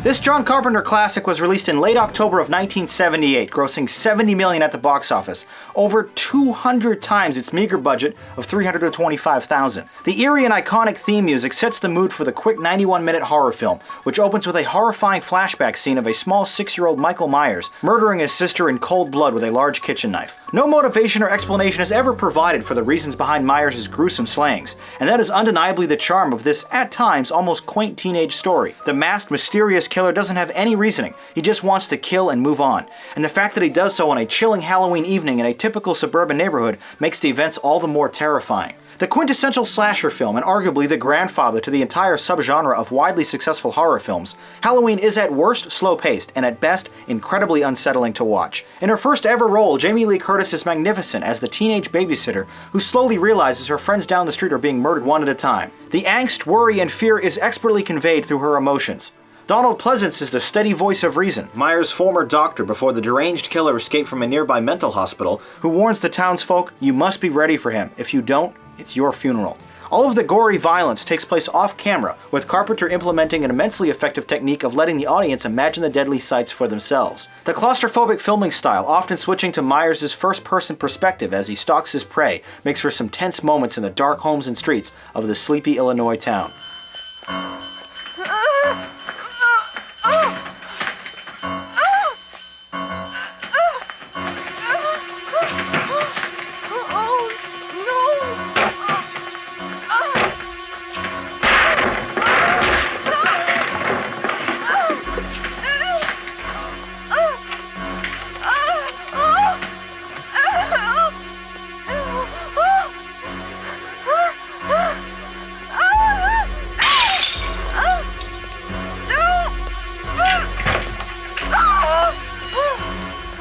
This John Carpenter classic was released in late October of 1978, grossing $70 million at the box office, over 200 times its meager budget of $325,000. The eerie and iconic theme music sets the mood for the quick 91-minute horror film, which opens with a horrifying flashback scene of a small 6-year-old Michael Myers murdering his sister in cold blood with a large kitchen knife. No motivation or explanation is ever provided for the reasons behind Myers' gruesome slayings, and that is undeniably the charm of this, at times, almost quaint teenage story. The masked, mysterious killer doesn't have any reasoning, he just wants to kill and move on. And the fact that he does so on a chilling Halloween evening in a typical suburban neighborhood makes the events all the more terrifying. The quintessential slasher film, and arguably the grandfather to the entire subgenre of widely successful horror films, Halloween is at worst slow-paced, and at best incredibly unsettling to watch. In her first ever role, Jamie Lee Curtis is magnificent as the teenage babysitter who slowly realizes her friends down the street are being murdered one at a time. The angst, worry, and fear is expertly conveyed through her emotions. Donald Pleasance is the steady voice of reason, Myers' former doctor before the deranged killer escaped from a nearby mental hospital, who warns the townsfolk, "You must be ready for him. If you don't, it's your funeral." All of the gory violence takes place off-camera, with Carpenter implementing an immensely effective technique of letting the audience imagine the deadly sights for themselves. The claustrophobic filming style, often switching to Myers' first-person perspective as he stalks his prey, makes for some tense moments in the dark homes and streets of the sleepy Illinois town.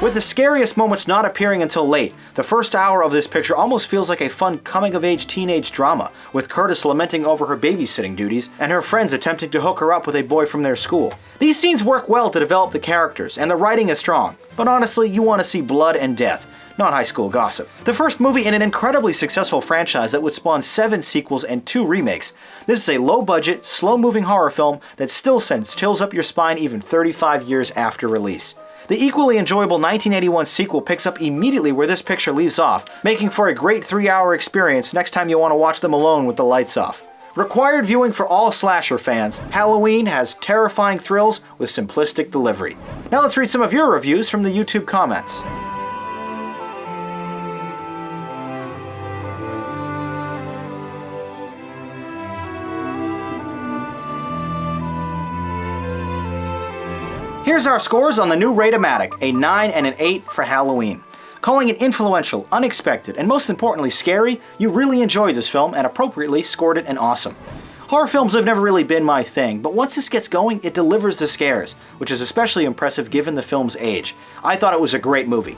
With the scariest moments not appearing until late, the first hour of this picture almost feels like a fun coming-of-age teenage drama, with Curtis lamenting over her babysitting duties and her friends attempting to hook her up with a boy from their school. These scenes work well to develop the characters, and the writing is strong, but honestly, you want to see blood and death, not high school gossip. The first movie in an incredibly successful franchise that would spawn 7 sequels and 2 remakes. This is a low-budget, slow-moving horror film that still sends chills up your spine even 35 years after release. The equally enjoyable 1981 sequel picks up immediately where this picture leaves off, making for a great 3-hour experience next time you want to watch them alone with the lights off. Required viewing for all slasher fans, Halloween has terrifying thrills with simplistic delivery. Now let's read some of your reviews from the YouTube comments. Here's our scores on the new Rate-O-Matic, a 9 and an 8 for Halloween. Calling it influential, unexpected, and most importantly scary, you really enjoyed this film and appropriately scored it an awesome. Horror films have never really been my thing, but once this gets going, it delivers the scares, which is especially impressive given the film's age. I thought it was a great movie.